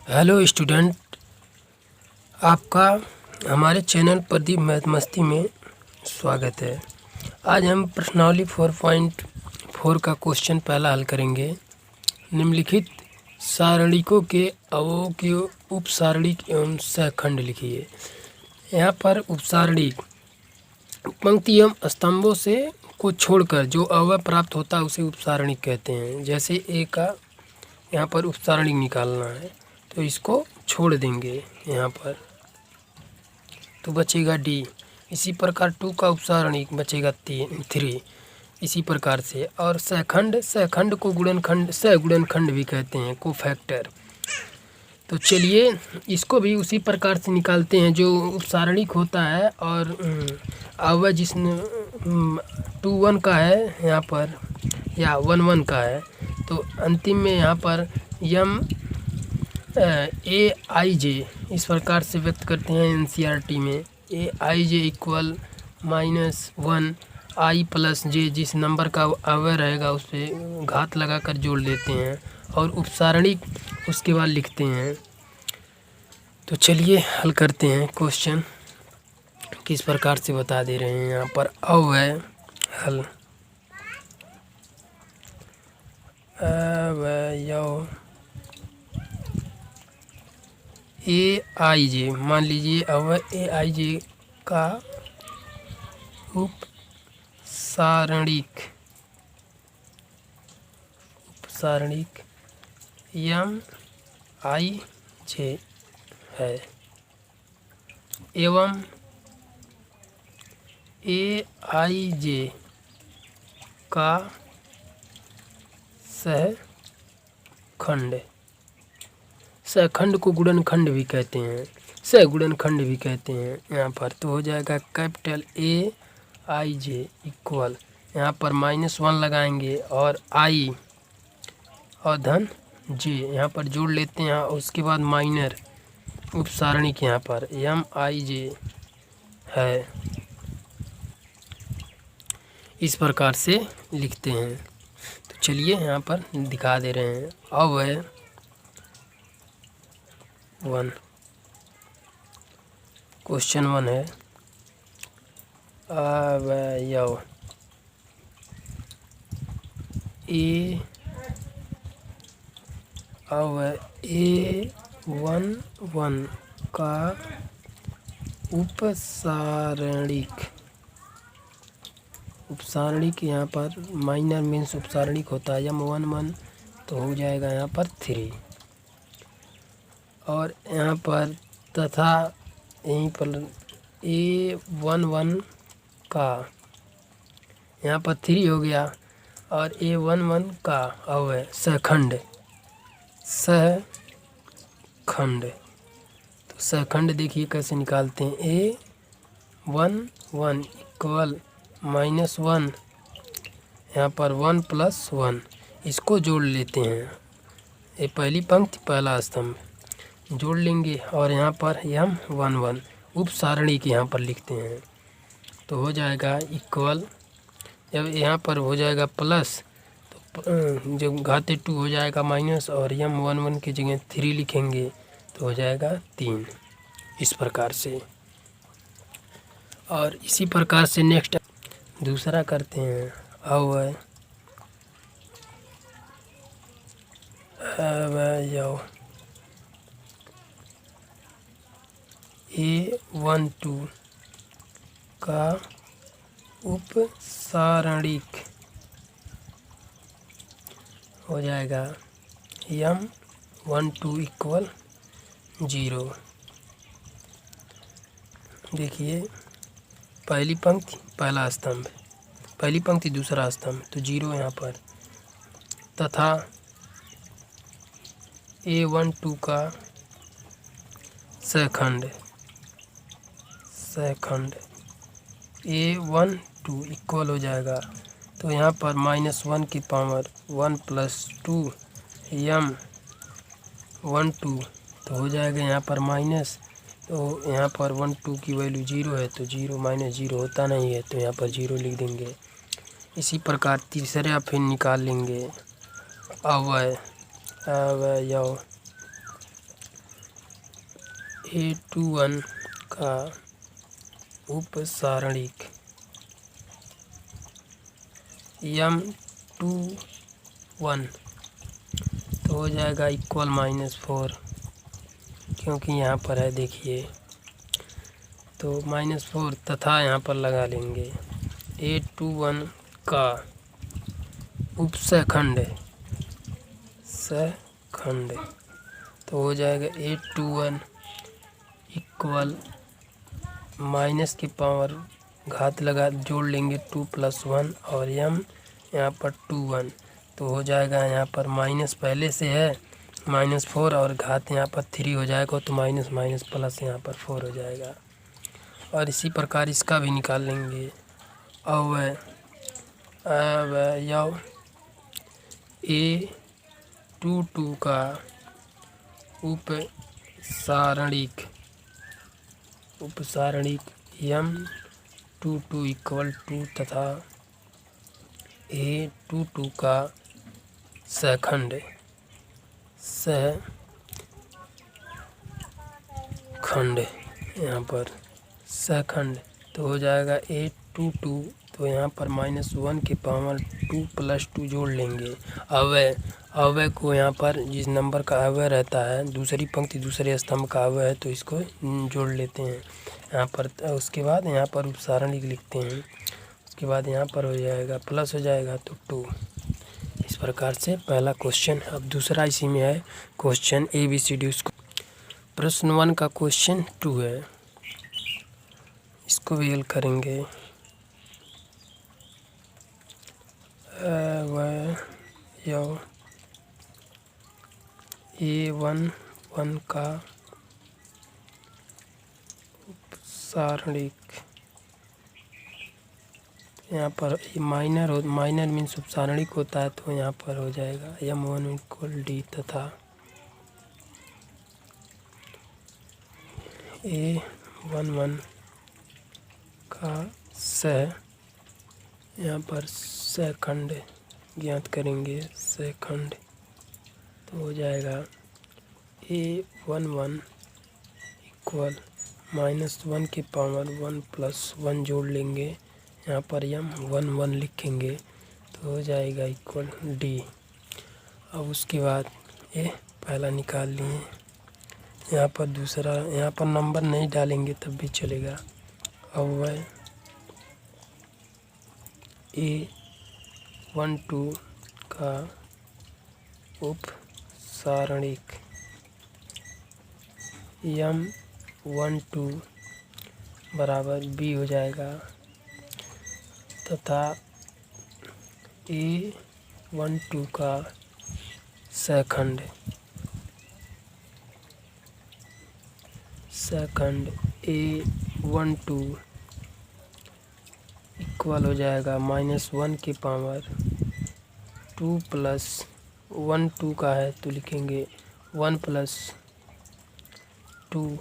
Hello student, आपका हमारे channel Pradeep math मस्ती में स्वागत है। आज हम प्रश्नावली 4.4 का क्वेश्चन पहला हल करेंगे। निम्नलिखित सारणिकों के अवयवों के उपसारणिक एवं सहखंड लिखिए। यहाँ पर उपसारणिक पंक्ति एवं स्तंभों से को छोड़कर जो अवयव प्राप्त होता है उसे उपसारणिक कहते हैं। जैसे ए का यहाँ पर उपसारणिक निकालना है तो इसको छोड़ देंगे यहाँ पर, तो बचेगा डी। इसी प्रकार 2 का उपसारणिक बचेगा 3 इसी प्रकार से। और सहखंड को गुणनखंड सहगुणनखंड भी कहते हैं, कोफैक्टर। तो चलिए इसको भी उसी प्रकार से निकालते हैं। जो उपसारणिक होता है और अवयव जिसमें 2 1 का है यहाँ पर या 1 1 का है, तो अंतिम में यहाँ पर यम ए आई जे इस प्रकार से व्यक्त करते हैं एनसीईआरटी में। ए आई जे इक्वल -1 आई प्लस जे, जिस नंबर का अवयव रहेगा उस पर घात लगाकर जोड़ लेते हैं और उपसारणिक उसके बाद लिखते हैं। तो चलिए हल करते हैं। क्वेश्चन किस प्रकार से बता दे रहे हैं यहाँ पर। अवयव हल अवयव ए आई जे, मान लीजिए अवयव ए आई जे का उपसारणिक यम आई जे है एवं ए आई जे का सहखंड, सहखंड को गुणनखंड भी कहते हैं, सहगुणनखंड भी कहते हैं यहाँ पर। तो हो जाएगा capital A I J equal, यहाँ पर -1 लगाएंगे और आई और धन जे यहाँ पर जोड़ लेते हैं और उसके बाद माइनर उपसारणिक यहाँ पर एम आई जे है। इस प्रकार से लिखते हैं। तो चलिए यहाँ पर दिखा दे रहे हैं। अवयव 1 क्वेश्चन 1 है अवयव ए A1 1 का उपसारणिक यहाँ पर माइनर मीन्स उपसारणिक होता है यम 1 1, तो हो जाएगा यहाँ पर 3। और यहाँ पर तथा यहीं पर A1 1 का यहाँ पर 3 हो गया और A1 1 का अवयव सहखंड तो सहखंड देखिए कैसे निकालते हैं। A1 1 इक्वल -1 यहाँ पर 1 + 1, इसको जोड़ लेते हैं। ये पहली पंक्ति पहला स्तंभ जोड़ लेंगे और यहाँ पर यम 1 1 उपसारणिक यहाँ पर लिखते हैं। तो हो जाएगा इक्वल, जब यहाँ पर हो जाएगा प्लस तो जब घाते 2 हो जाएगा माइनस और यम 1 1 की जगह 3 लिखेंगे तो हो जाएगा 3। इस प्रकार से। और इसी प्रकार से नेक्स्ट दूसरा करते हैं। अवयव A1 2 का उपसारणिक हो जाएगा यम 1 2 इक्वल 0। देखिए पहली पंक्ति पहला स्तंभ, पहली पंक्ति दूसरा स्तंभ, तो 0 यहाँ पर। तथा A1 2 का सहखंड A1 2 इक्वल हो जाएगा, तो यहाँ पर -1 की पावर 1 + 2 यम 1 2, तो हो जाएगा यहाँ पर माइनस, तो यहाँ पर 1 2 की वैल्यू 0 है, तो 0 -0 होता नहीं है, तो यहाँ पर 0 लिख देंगे। इसी प्रकार तीसरा फिर निकाल लेंगे। अवयव A21 का उपसारणिक M21 तो हो जाएगा इक्वल -4, क्योंकि यहाँ पर है देखिए, तो -4 तथा यहाँ पर लगा लेंगे A21 का उपसखंड तो हो जाएगा A21 इक्वल माइनस की पावर घात लगा जोड़ लेंगे 2 + 1 और m यहाँ पर 21 तो हो जाएगा, यहाँ पर माइनस पहले से है -4 और घात यहाँ पर 3 हो जाएगा, तो माइनस माइनस प्लस यहाँ पर 4 हो जाएगा। और इसी प्रकार इसका भी निकाल लेंगे। अब यह A22 का उपसारणिक M22 इक्वल 2 तथा A22 का सहखंड यहाँ पर सहखंड तो हो जाएगा A22 तो यहाँ पर -1 की पावर 2 + 2 जोड़ लेंगे। अव्यय को यहाँ पर जिस नंबर का अव्यय रहता है, दूसरी पंक्ति दूसरे स्तंभ का अव्यय है, तो इसको जोड़ लेते हैं यहाँ पर। उसके बाद यहाँ पर उपसारणिक लिखते हैं, उसके बाद यहाँ पर हो जाएगा प्लस हो जाएगा तो 2। इस प्रकार से पहला क्वेश्चन। अब दूसरा इसी में है क्वेश्चन ABCD। उसको प्रश्न 1 का क्वेश्चन 2 है, इसको भी हल करेंगे। A11 का उपसारणिक यहाँ पर माइनर मीन्स उपसारणिक होता है, तो यहाँ पर हो जाएगा M1 इक्वल D तथा A11 का यहाँ पर सहखंड ज्ञात करेंगे। सहखंड तो हो जाएगा A11 इक्वल -1 की पावर 1 + 1 जोड़ लेंगे, यहाँ पर M11 लिखेंगे तो हो जाएगा इक्वल D। अब उसके बाद ये पहला निकाल लिए, यहाँ पर दूसरा, यहाँ पर नंबर नहीं डालेंगे तब भी चलेगा। अब वह A12 का उपसारणिक M12 बराबर B हो जाएगा तथा A12 का सहखंड A12 इक्वल हो जाएगा -1 की पावर 2 + 1 2 का है तो लिखेंगे 1 + 2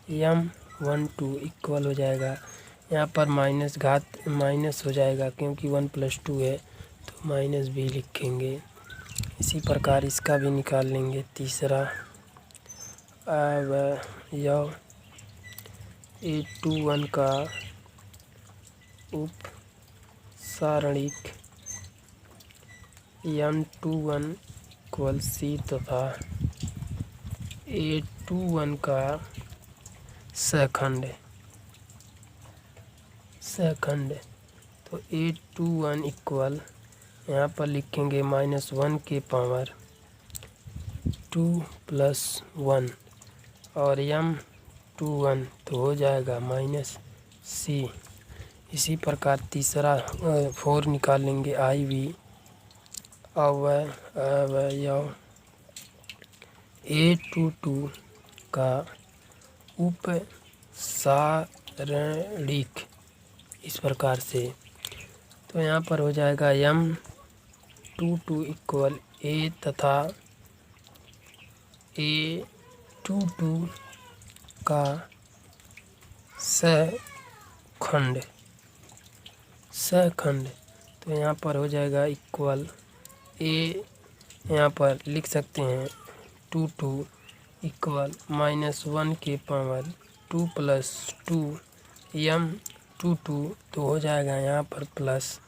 M12 इक्वल हो जाएगा, यहाँ पर माइनस हो जाएगा क्योंकि 1 + 2 है, तो -B लिखेंगे। इसी प्रकार इसका भी निकाल लेंगे तीसरा। अब यह A21 का उपसारणिक M21 इक्वल C तथा A21 का सहखंड तो A21 इक्वल यहाँ पर लिखेंगे -1 की पावर 2 + 1 और M21 तो हो जाएगा -C। इसी प्रकार तीसरा 4 निकाल लेंगे IV। अब यह A22 का उपसारणिक इस प्रकार से, तो यहाँ पर हो जाएगा M22 इक्वल A तथा A22 का सहखंड तो यहाँ पर हो जाएगा इक्वल A, यहाँ पर लिख सकते हैं 22 इक्वल -1 के पावर 2 + 2 m 2 तो हो जाएगा यहाँ पर प्लस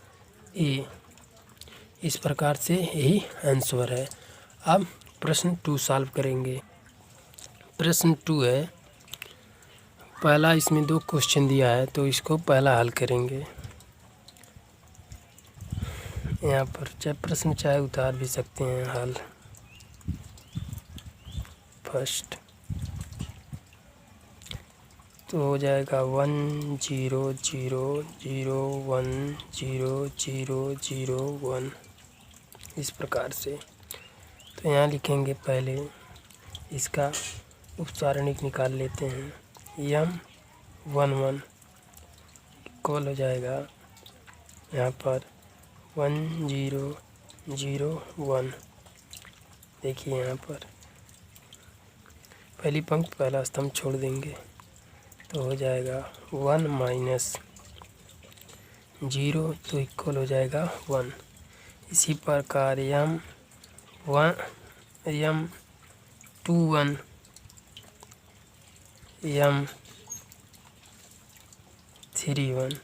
ए। इस प्रकार से यही आंसर है। अब प्रश्न 2 सॉल्व करेंगे। प्रश्न 2 है, पहला इसमें 2 क्वेश्चन दिया है तो इसको पहला हल करेंगे। यहाँ पर चाहे प्रश्न चाहे उतार भी सकते हैं हल। फर्स्ट तो हो जाएगा 1 0 0 0 1 0 0 0 1 इस प्रकार से। तो यहाँ लिखेंगे, पहले इसका उपसारणिक निकाल लेते हैं। m 1 1 इक्वल हो जाएगा यहाँ पर 1 0 0 1। देखिए यहाँ पर पहली पंक्ति पहला स्तंभ छोड़ देंगे तो हो जाएगा 1 - 0 तो इक्वल हो जाएगा 1। इसी प्रकार m 2 1 m 3 1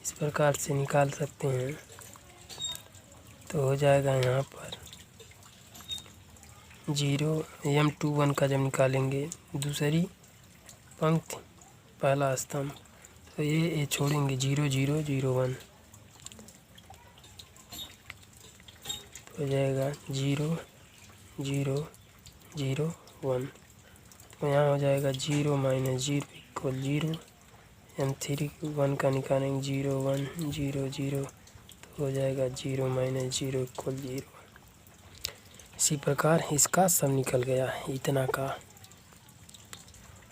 इस प्रकार से निकाल सकते हैं। तो हो जाएगा यहाँ पर 0 m 2 1 का जब निकालेंगे दूसरी पंक्ति पहला स्तंभ तो ये छोड़ेंगे 0 0 0 1 तो हो जाएगा 0 0 0 1। तो यहाँ हो जाएगा 0 - 0 इक्वल 0। m 3 1 का निकालेंगे 0 1 0 0 तो हो जाएगा 0 - 0 इक्वल 0। इसी प्रकार इसका सब निकल गया इतना का।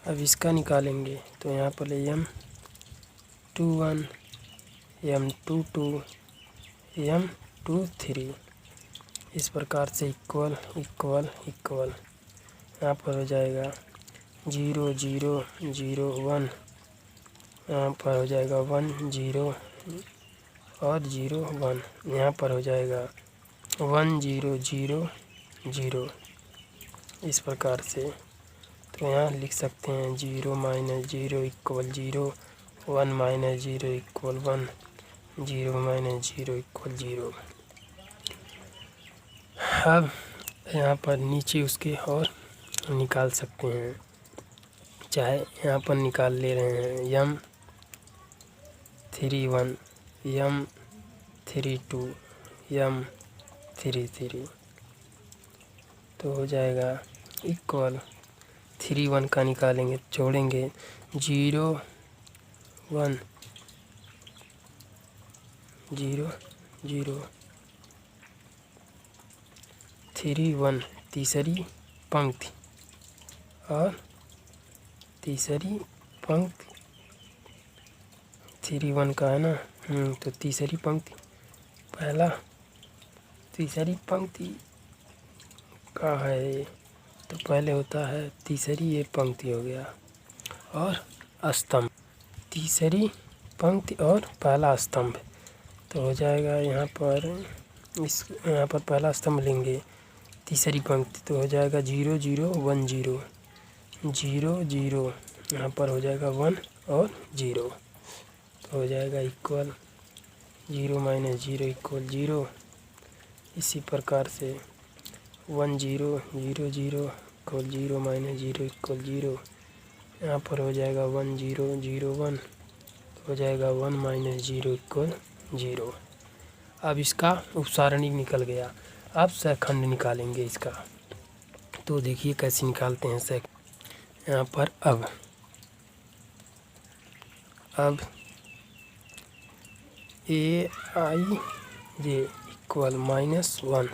अब इसका निकालेंगे तो यहाँ पर m 2 1 m 2 2 m 2 3 इस प्रकार से इक्वल इक्वल इक्वल। यहाँ पर हो जाएगा 0 0 0 1। यहाँ पर हो जाएगा 1 0 और 0 1। यहाँ पर हो जाएगा 1 0 0 0 इस प्रकार से। तो यहाँ लिख सकते हैं 0 - 0 इक्वल 0 1 - 0 इक्वल 1 0 - 0 इक्वल 0। अब यहाँ पर नीचे उसके और निकाल सकते हैं, चाहे यहाँ पर निकाल ले रहे हैं m 3 1 m 3 2 m 3 3 तो हो जाएगा इक्वल 3 1 का निकालेंगे छोड़ेंगे 0 1 0 0 3 1 तीसरी पंक्ति और तीसरी पंक्ति 3 1 का है ना। तो तीसरी पंक्ति पहला तीसरी पंक्ति का है तो पहले होता है तीसरी ये पंक्ति हो गया और स्तंभ तीसरी पंक्ति और पहला स्तंभ। तो हो जाएगा यहाँ पर यहाँ पर पहला स्तंभ लेंगे तीसरी पंक्ति तो हो जाएगा 0 0 1 0 0 0 यहाँ पर हो जाएगा 1 और 0 तो हो जाएगा इक्वल 0 - 0 इक्वल 0। इसी प्रकार से 1 0 0 0 इक्वल 0 - 0 इक्वल 0। यहाँ पर हो जाएगा 1 0 0 1 हो जाएगा 1 - 0 इक्वल 0। अब इसका उपसारणिक निकल गया। अब सहखंड निकालेंगे इसका। तो देखिए कैसे निकालते हैं सह। यहाँ पर अब a i j इक्वल -1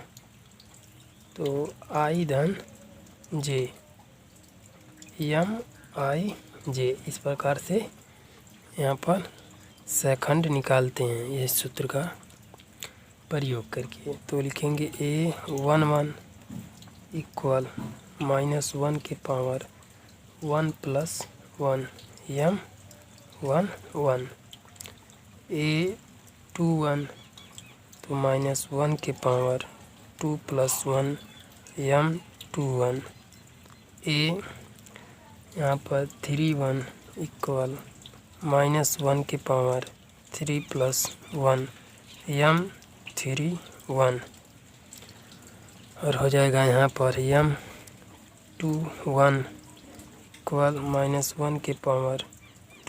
तो i धन j m i j इस प्रकार से यहाँ पर सहखंड निकालते हैं यह सूत्र का प्रयोग करके। तो लिखेंगे a 1 1 इक्वल -1 के पावर 1 + 1 m 1 1 a 2 1 तो -1 के पावर 2 + 1 m 2 1 ए यहाँ पर 3 1 इक्वल -1 के पावर 3 प्लस 1 m 3 1 और हो जाएगा यहाँ पर m 2 1 इक्वल -1 के power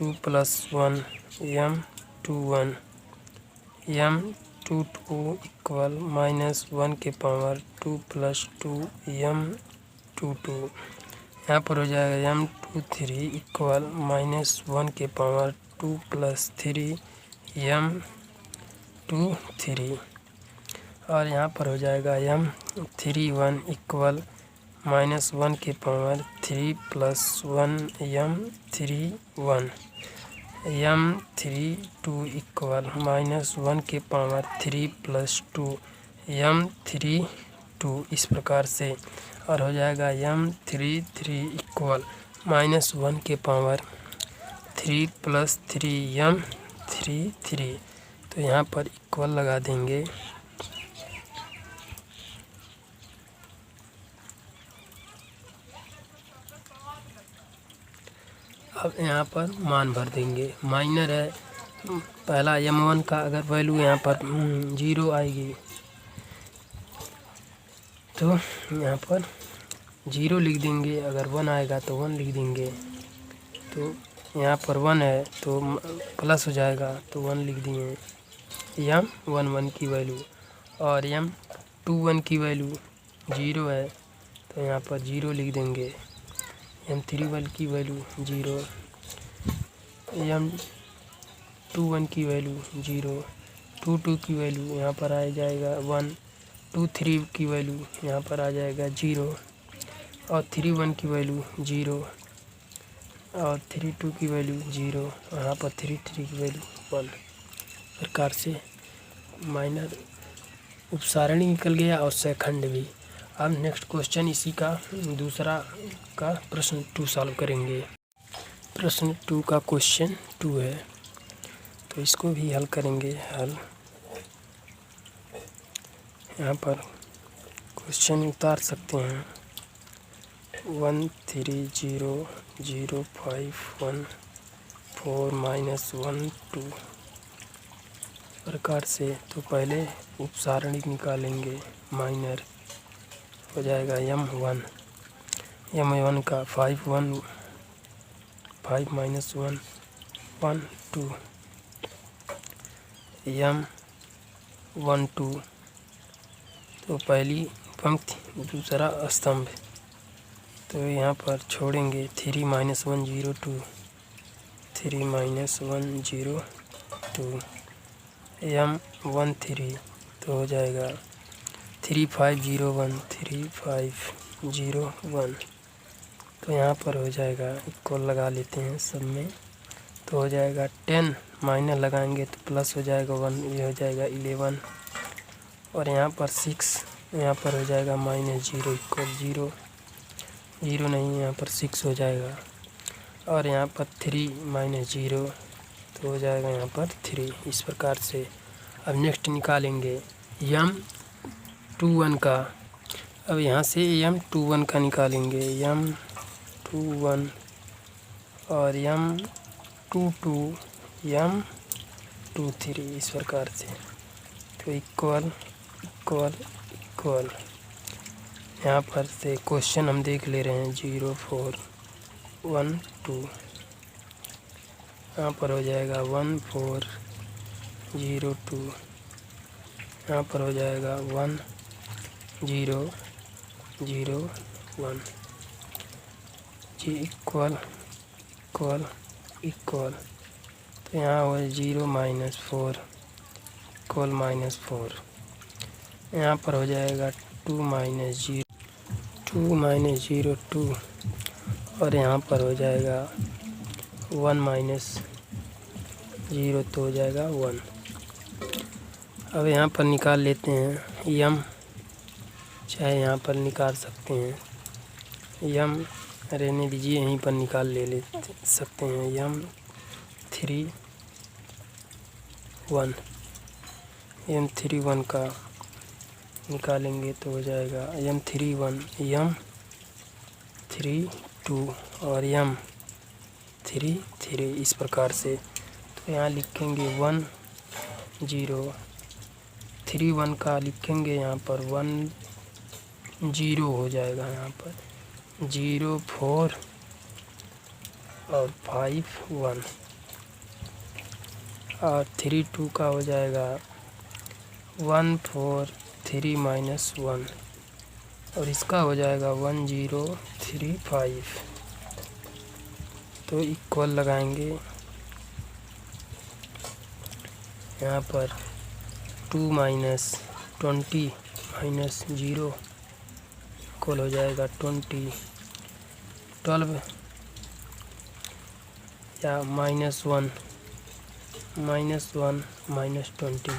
2 plus 1 m 2 1 m 2 2 equal -1 के पावर 2 प्लस 2 m 2 2 यहाँ पर हो जाएगा m 2 3 इक्वल -1 के पावर 2 प्लस 3 m 2 3 और यहाँ पर हो जाएगा m 3 1 इक्वल -1 के power 3 plus 1 m 3 1 m 3 2 equal -1 के पावर 3 प्लस 2 m 3 2 इस प्रकार से और हो जाएगा m 3 3 इक्वल -1 के पावर 3 प्लस 3 m 3 3 तो यहाँ पर इक्वल लगा देंगे। अब यहाँ पर मान भर देंगे। माइनर है पहला m1 का अगर वैल्यू यहाँ पर 0 आएगी तो यहाँ पर 0 लिख देंगे, अगर 1 आएगा तो 1 लिख देंगे। तो यहाँ पर 1 है तो प्लस हो जाएगा तो 1 लिख दिए m 1 1 की वैल्यू और m 2 1 की वैल्यू 0 है तो यहाँ पर 0 लिख देंगे। m 3 1 की वैल्यू 0, m 2 1 की वैल्यू 0, 2 2 की वैल्यू यहाँ पर आ जाएगा 1, 2 3 की वैल्यू यहाँ पर आ जाएगा 0 और 3 1 की वैल्यू 0 और 3 2 की वैल्यू 0 और यहाँ पर 3 3 की वैल्यू 1। प्रकार से माइनर उपसारणी निकल गया और सेकंड भी। अब नेक्स्ट क्वेश्चन इसी का दूसरा का प्रश्न 2 सॉल्व करेंगे। प्रश्न 2 का क्वेश्चन 2 है तो इसको भी हल करेंगे। हल यहाँ पर क्वेश्चन उतार सकते हैं 1 3 0 0 5 1 4 -1 2 प्रकार से। तो पहले उपसारणी निकालेंगे। माइनर हो जाएगा m1 का 5 1 5 -1 1 2 m 1 2 तो पहली पंक्ति दूसरा स्तंभ तो यहाँ पर छोड़ेंगे 3 -1 0 2 3 -1 0 2 m 1 3 तो हो जाएगा 3 5 0 1 3 5 0 1 तो यहाँ पर हो जाएगा इक्वल लगा लेते हैं सब में। तो हो जाएगा 10 माइनस लगाएंगे तो प्लस हो जाएगा 1, ये हो जाएगा 11 और यहाँ पर 6 यहाँ पर हो जाएगा -0 इक्वल 0 0 नहीं यहाँ पर 6 हो जाएगा और यहाँ पर 3 -0 तो हो जाएगा यहाँ पर 3 इस प्रकार से। अब नेक्स्ट निकालेंगे m 2 1 का। अब यहाँ से m 2 1 का निकालेंगे m 2 1 और m 2 2 m 2 3 इस प्रकार से। तो इक्वल इक्वल इक्वल यहाँ पर से क्वेश्चन हम देख ले रहे हैं 0 4 1 2 यहाँ पर हो जाएगा 1 4 0 2 यहाँ पर हो जाएगा 1 0 0 1 जी इक्वल इक्वल इक्वल। तो यहाँ हुआ 0 -4 इक्वल -4 यहाँ पर हो जाएगा 2 -0 2 -0 2 और यहाँ पर हो जाएगा 1 -0 तो हो जाएगा 1। अब यहाँ पर निकाल लेते हैं m, चाहे यहाँ पर निकाल सकते हैं m, रहने दीजिए यहीं पर निकाल ले सकते हैं m 3 1 m 3 1 का निकालेंगे तो हो जाएगा m 3 1 m 3 2 और m 3 3 इस प्रकार से। तो यहाँ लिखेंगे 1 0 3 1 का लिखेंगे यहाँ पर 1 0 हो जाएगा, यहाँ पर 0 4 और 5 1 और 3 2 का हो जाएगा 1 4 3 -1 और इसका हो जाएगा 1 0 3 5। तो इक्वल लगाएंगे यहाँ पर 2 -20 -0 इक्वल हो जाएगा 20 12 या -1 -1 -20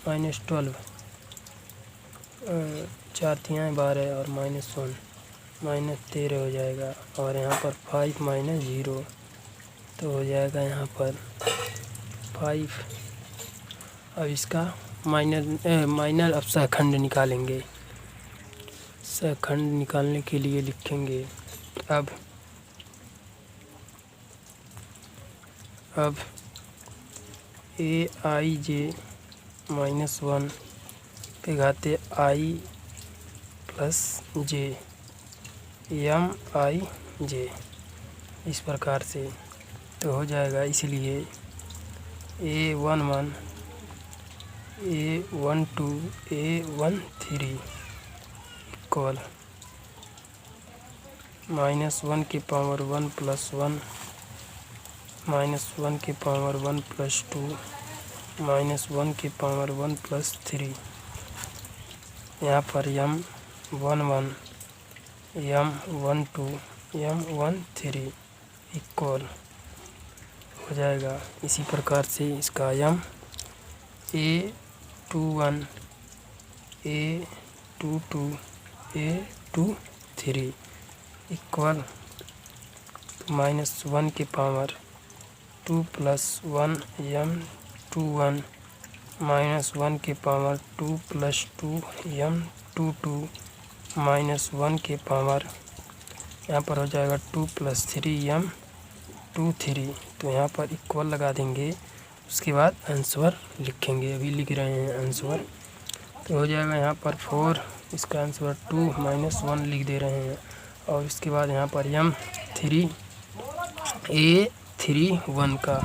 -12 4 3 12 और -1 -13 हो जाएगा और यहाँ पर 5 -0 तो हो जाएगा यहाँ पर 5। अब इसका माइनर अब सहखंड निकालेंगे। सहखंड निकालने के लिए लिखेंगे अब aij -1 पे घाते i प्लस j mij इस प्रकार से। तो हो जाएगा इसलिए a11 a12 a13 इक्वल -1 की पावर 1 प्लस 1 -1 की पावर 1 प्लस 2 -1 की पावर 1 प्लस 3। यहाँ पर m11 m12 m13 इक्वल हो जाएगा। इसी प्रकार से इसका a21 a22 a23 इक्वल -1 की पावर 2 प्लस 1 m21 -1 की पावर 2 प्लस 2 m22 -1 की पावर यहाँ पर हो जाएगा 2 प्लस 3 m23। तो यहाँ पर इक्वल लगा देंगे, उसके बाद आंसर लिखेंगे। अभी लिख रहे हैं आंसर। तो हो जाएगा यहाँ पर 4, इसका आंसर 2 -1 लिख दे रहे हैं और इसके बाद यहाँ पर m3 a31 का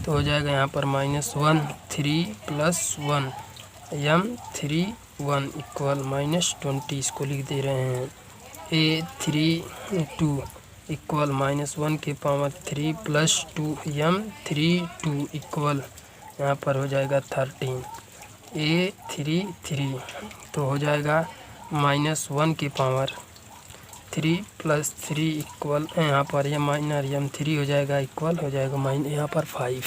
तो हो जाएगा यहाँ पर -1 3 प्लस 1 m31 इक्वल -20 इसको लिख दे रहे हैं। a32 इक्वल -1 की पावर 3 प्लस 2 m32 इक्वल यहाँ पर हो जाएगा 13 a33 तो हो जाएगा -1 की पावर 3 प्लस 3 इक्वल यहाँ पर यह माइनर m3 हो जाएगा इक्वल हो जाएगा यहाँ पर 5।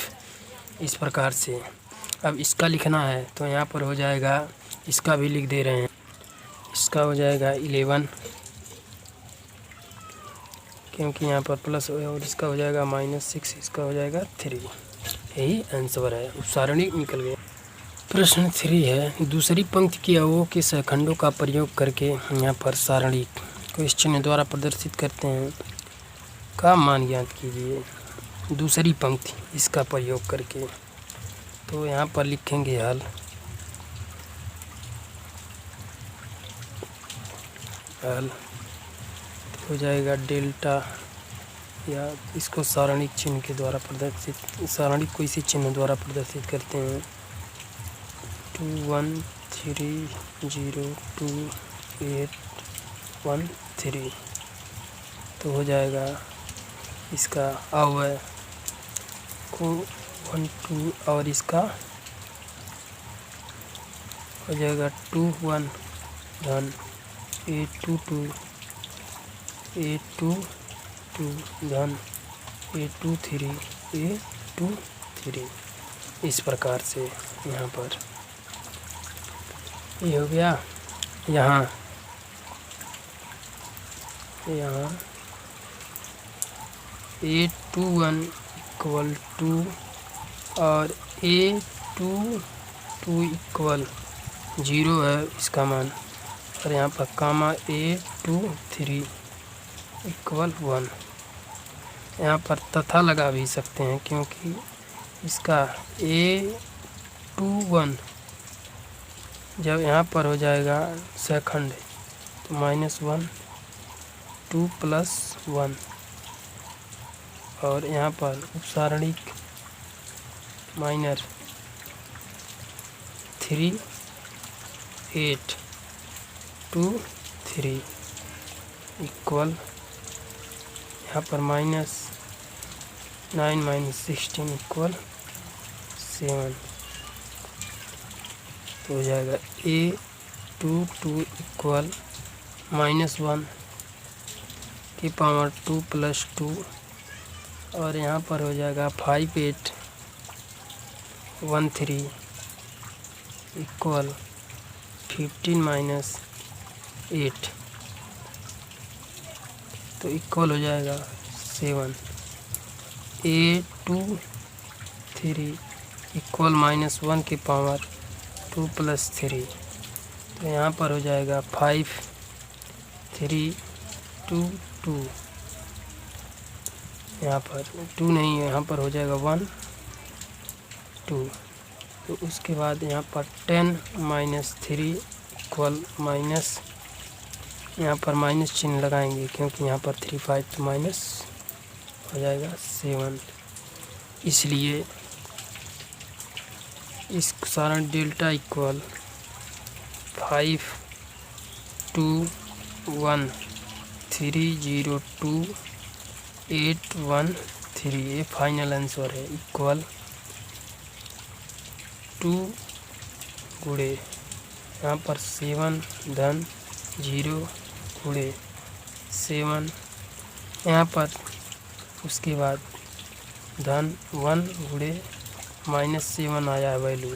इस प्रकार से अब इसका लिखना है तो यहाँ पर हो जाएगा, इसका भी लिख दे रहे हैं। इसका हो जाएगा 11 क्योंकि यहाँ पर प्लस और इसका हो जाएगा -6, इसका हो जाएगा 3। यही आंसर है। उपसारणी निकल गया। प्रश्न 3 है, दूसरी पंक्ति के अवयवों के सहखंडों का प्रयोग करके यहाँ पर सारणी को इस चिन्ह द्वारा प्रदर्शित करते हैं का मान ज्ञात कीजिए। दूसरी पंक्ति इसका प्रयोग करके तो यहाँ पर लिखेंगे हल। हो जाएगा डेल्टा या इसको सारणिक चिन्ह के द्वारा प्रदर्शित, सारणिक को इसी चिन्ह द्वारा प्रदर्शित करते हैं। 2 1 3 0 2 8 1 3 तो हो जाएगा इसका अवयव को 1 2 और इसका हो जाएगा 2 1 धन a22 a22 धन a23 a23 इस प्रकार से यहाँ पर ये हो गया। यहाँ a21 इक्वल 2 और a22 इक्वल 0 है इसका मान। और यहाँ पर कामा A23 इक्वल 1। यहाँ पर तथा लगा भी सकते हैं क्योंकि इसका A21 जब यहाँ पर हो जाएगा सेकंड तो -1 2 + 1 और यहाँ पर उपसारणिक माइनर 3 8 2 3 इक्वल यहाँ पर -9 - 16 इक्वल 7। तो हो जाएगा A22 इक्वल -1 की पावर 2 + 2 और यहाँ पर हो जाएगा 5 8 1 3 इक्वल 15 - 8 तो इक्वल हो जाएगा 7। A23 इक्वल -1 की पावर 2 + 3 तो यहाँ पर हो जाएगा 5 3 2 2 यहाँ पर 2 नहीं है, यहाँ पर हो जाएगा 1 2। तो उसके बाद यहाँ पर 10 - 3 इक्वल माइनस, यहाँ पर माइनस चिन्ह लगाएंगे क्योंकि यहाँ पर 3 5 तो माइनस हो जाएगा 7। इसलिए इस सारण डेल्टा इक्वल 5 2 1 3 0 2 8 1 3 ये फाइनल आंसर है। इक्वल 2 गुणे यहाँ पर 7 धन 0 गुणे 7 यहाँ पर, उसके बाद धन 1 गुणे -7 आया है वैल्यू,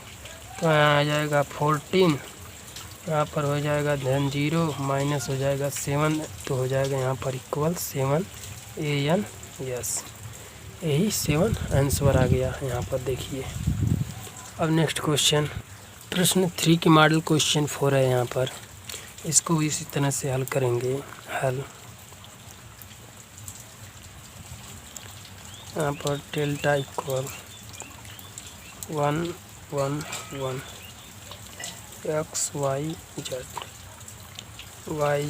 तो यहाँ आ जाएगा 14। यहाँ पर हो जाएगा धन 0 माइनस हो जाएगा 7 तो हो जाएगा यहाँ पर इक्वल 7 AN यस, यही 7 आंसर आ गया यहाँ पर देखिए। अब नेक्स्ट क्वेश्चन प्रश्न 3 की मॉडल क्वेश्चन 4 है यहाँ पर, इसको भी इसी तरह से हल करेंगे। हल यहाँ पर delta equal 1 1 1 x y z y z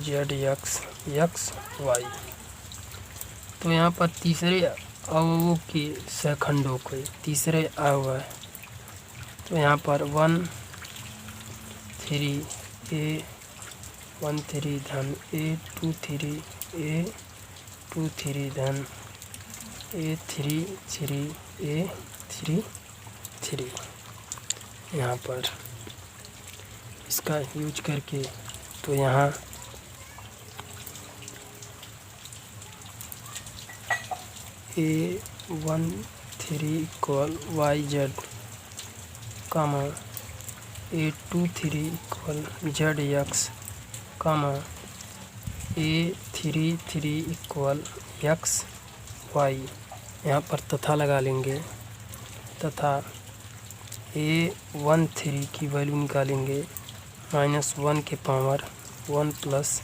z x x y। तो यहाँ पर तीसरे अवयवों के सहखंडों के तीसरे अवयव है, तो यहाँ पर 1 3 A 1 3 धन A 2 3 A 2 3 धन A 3 3 A 3 3। यहाँ पर इसका यूज करके तो यहाँ A1 3 इक्वल YZ कामा A2 3 इक्वल ZX कामा A3 3 इक्वल XY। यहाँ पर तथा लगा लेंगे तथा A1 3 की वैल्यू निकालेंगे -1 के पावर 1 +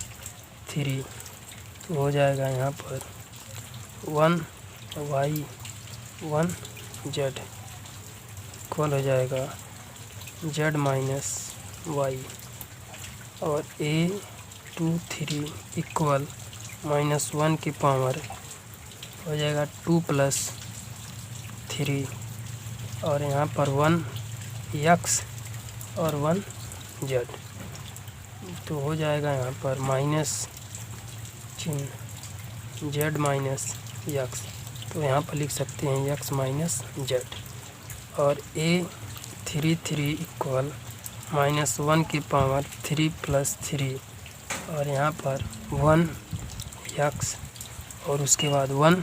3 तो हो जाएगा यहाँ पर 1 Y 1 Z इक्वल हो जाएगा Z - Y और A2 3 इक्वल -1 की पावर हो जाएगा 2 + 3 और यहाँ पर 1 X और 1 Z तो हो जाएगा यहाँ पर माइनस चिन्ह Z - X तो यहाँ पर लिख सकते हैं X - Z और A3 3 इक्वल -1 की पावर 3 + 3 और यहाँ पर 1 X और उसके बाद 1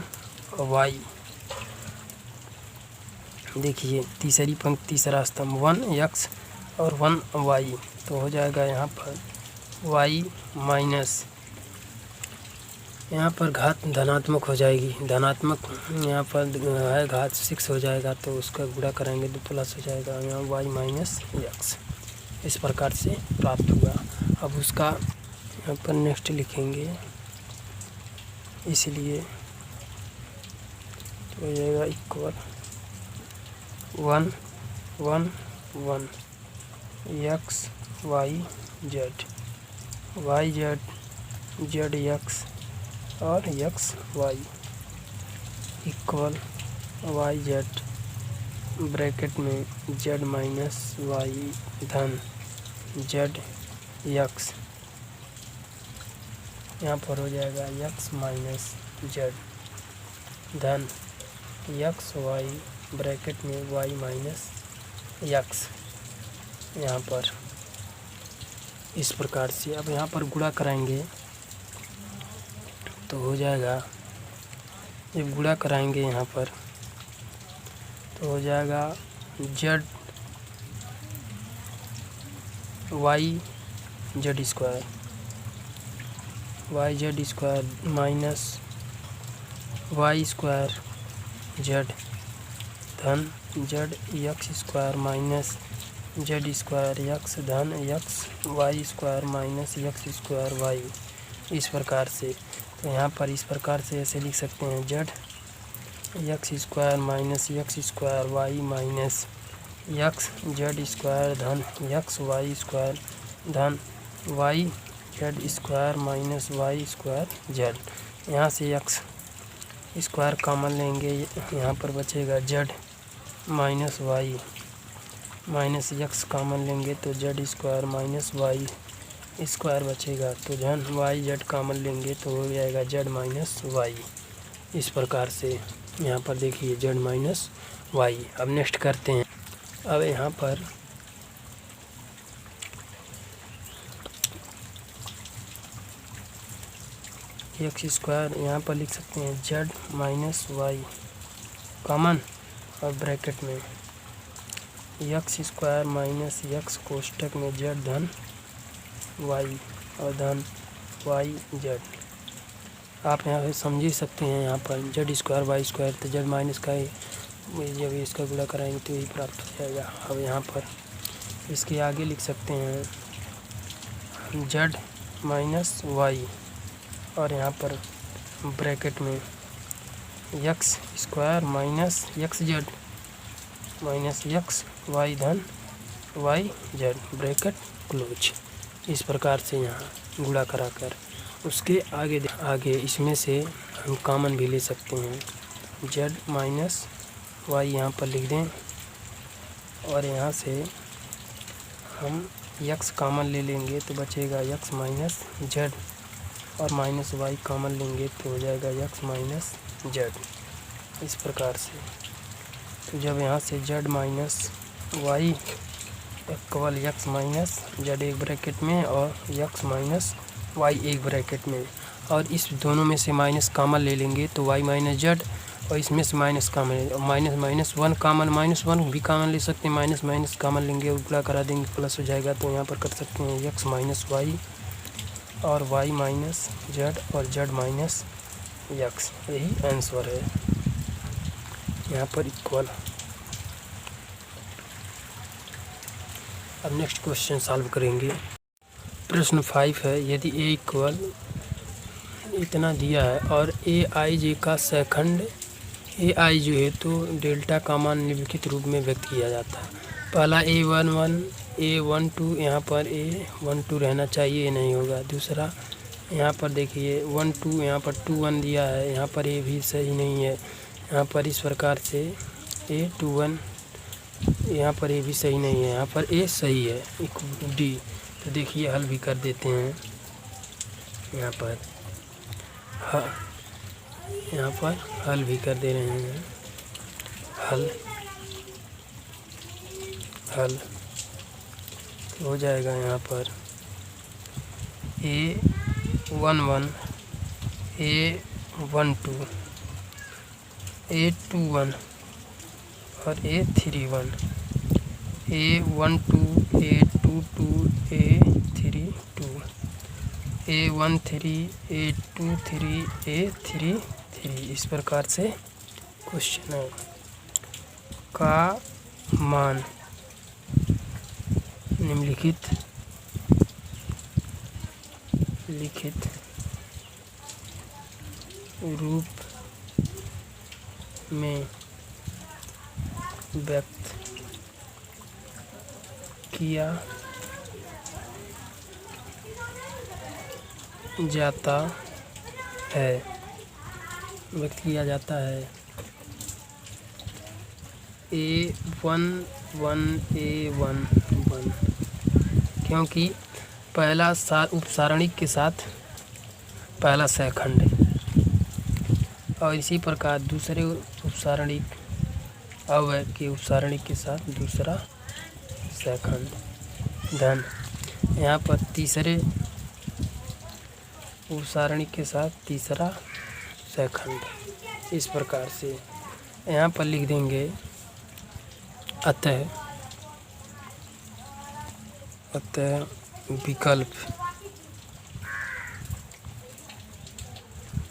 Y। देखिए तीसरी पंक्ति तीसरा स्तंभ 1 X और 1 Y तो हो जाएगा यहाँ पर Y माइनस, यहाँ पर घात धनात्मक हो जाएगी, धनात्मक यहाँ पर है घात 6 हो जाएगा तो उसका गुणा करेंगे तो प्लस हो जाएगा यहाँ Y - X इस प्रकार से प्राप्त हुआ। अब उसका यहाँ पर नेक्स्ट लिखेंगे, इसलिए तो हो जाएगा equal 1 1 1 x y z, y z z x और x y equal y z bracket में जेड माइनस वाई धन जेड एक्स, यहाँ पर हो जाएगा एक्स माइनस जेड धन एक्स वाई ब्रैकेट में वाई माइनस एक्स, यहाँ पर इस प्रकार से। अब यहाँ पर गुणा कराएंगे तो हो जाएगा, जब गुणा कराएंगे यहाँ पर तो हो जाएगा z y z square, y z square minus y square z धन z x square minus z square x धन x y square minus x square y, इस प्रकार से। तो यहाँ पर इस प्रकार से ऐसे लिख सकते हैं, z x square minus x square y minus x z square धन एक्स वाई स्क्वायर धन y z square minus y square z. यहाँ से एक्स स्क्वायर कॉमन लेंगे, यहाँ पर बचेगा z minus y minus x common लेंगे तो z square minus y square बचेगा, तो धन वाई जेड कॉमन लेंगे तो हो जाएगा जेड माइनस वाई। इस प्रकार से यहाँ पर देखिए जेड माइनस वाई। अब नेक्स्ट करते हैं। अब यहाँ पर एक्स स्क्वायर यहाँ पर लिख सकते हैं जेड माइनस वाई कॉमन और ब्रैकेट में एक्स स्क्वायर माइनस एक्स कोष्टक में जेड धन वाई और धन वाई जेड। आप यहाँ से समझ ही सकते हैं, यहाँ पर जेड स्क्वायर वाई स्क्वायर तो जेड माइनस का ही, जब इसका गुणा कराएंगे तो यही प्राप्त हो जाएगा। अब यहाँ पर इसके आगे लिख सकते हैं जेड माइनस वाई और यहाँ पर ब्रैकेट में x square minus x z minus x y धन वाई जेड ब्रैकेट क्लोज। इस प्रकार से यहाँ गुणा कराकर उसके आगे इसमें से हम कॉमन भी ले सकते हैं, जेड माइनस वाई यहाँ पर लिख दें और यहाँ से हम एक्स कॉमन ले लेंगे तो बचेगा एक्स माइनस जेड और माइनस वाई कॉमन लेंगे तो हो जाएगा एक्स माइनस जेड। इस प्रकार से तो जब यहाँ से z minus y equal x minus z एक ब्रैकेट में और एक्स माइनस वाई एक ब्रैकेट में, और इस दोनों में से माइनस कॉमन ले लेंगे तो वाई माइनस जेड और इसमें से minus common minus minus one common minus one भी कॉमन ले सकते हैं, माइनस माइनस कॉमन लेंगे और गुणा करा देंगे प्लस हो जाएगा। तो यहाँ पर कर सकते हैं एक्स माइनस वाई और वाई माइनस जेड और जेड माइनस एक्स, यही आंसर है यहाँ पर इक्वल। अब नेक्स्ट क्वेश्चन सॉल्व करेंगे। प्रश्न 5 है, यदि ए इक्वल इतना दिया है और ए आई जे का सहखंड ए आई जो है तो डेल्टा का मान निम्नलिखित रूप में व्यक्त किया जाता है। पहला A11 A12, यहाँ पर A12 रहना चाहिए, ये नहीं होगा। दूसरा यहाँ पर देखिए 1 2, यहाँ पर 2 1 दिया है, यहाँ पर ए भी सही नहीं है। यहाँ पर इस प्रकार से A21, यहाँ पर ए भी सही नहीं है, यहाँ पर ए सही है डी। तो देखिए हल भी कर देते हैं। यहाँ पर यहाँ पर हल भी कर दे रहे हैं। हल हो जाएगा यहाँ पर A11 A12 A21 और A31, A12 A22 A32 A13 A23 A33। इस प्रकार से क्वेश्चन है का मान निम्नलिखित लिखित रूप में व्यक्त किया जाता है A1 1 A1 1, क्योंकि पहला उपसारणिक के साथ पहला सहखंड और इसी प्रकार दूसरे उपसारणिक अव्यय के उपसारणिक के साथ दूसरा सहखंड। धन यहाँ पर तीसरे उपसारणिक के साथ तीसरा सहखंड। इस प्रकार से यहाँ पर लिख देंगे अतः विकल्प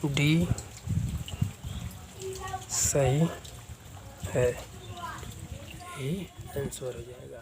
डी सही है, यही आंसर हो जाएगा।